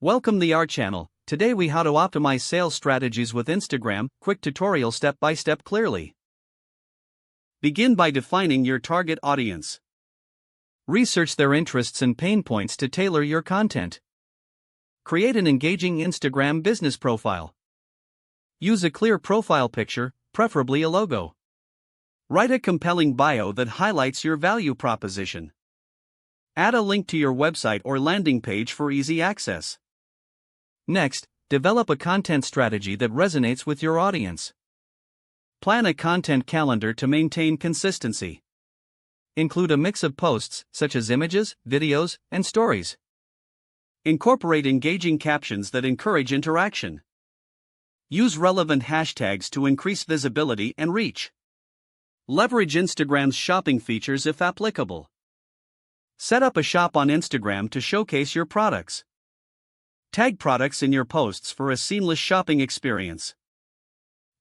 Welcome to our channel. Today we how to optimize sales strategies with Instagram, quick tutorial step by step clearly. Begin by defining your target audience. Research their interests and pain points to tailor your content. Create an engaging Instagram business profile. Use a clear profile picture, preferably a logo. Write a compelling bio that highlights your value proposition. Add a link to your website or landing page for easy access. Next, develop a content strategy that resonates with your audience. Plan a content calendar to maintain consistency. Include a mix of posts, such as images, videos, and stories. Incorporate engaging captions that encourage interaction. Use relevant hashtags to increase visibility and reach. Leverage Instagram's shopping features if applicable. Set up a shop on Instagram to showcase your products. Tag products in your posts for a seamless shopping experience.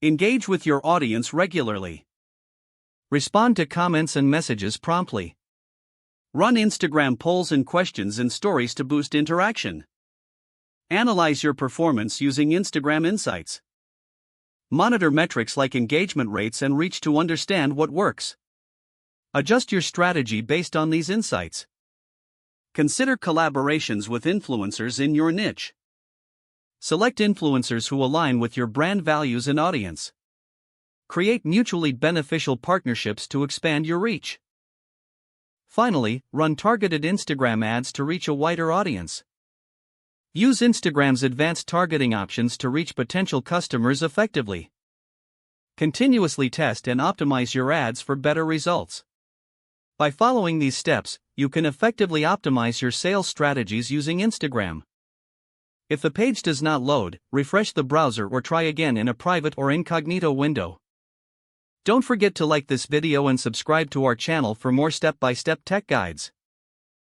Engage with your audience regularly. Respond to comments and messages promptly. Run Instagram polls and questions in stories to boost interaction. Analyze your performance using Instagram Insights. Monitor metrics like engagement rates and reach to understand what works. Adjust your strategy based on these insights. Consider collaborations with influencers in your niche. Select influencers who align with your brand values and audience. Create mutually beneficial partnerships to expand your reach. Finally, run targeted Instagram ads to reach a wider audience. Use Instagram's advanced targeting options to reach potential customers effectively. Continuously test and optimize your ads for better results. By following these steps, you can effectively optimize your sales strategies using Instagram. If the page does not load, refresh the browser or try again in a private or incognito window. Don't forget to like this video and subscribe to our channel for more step-by-step tech guides.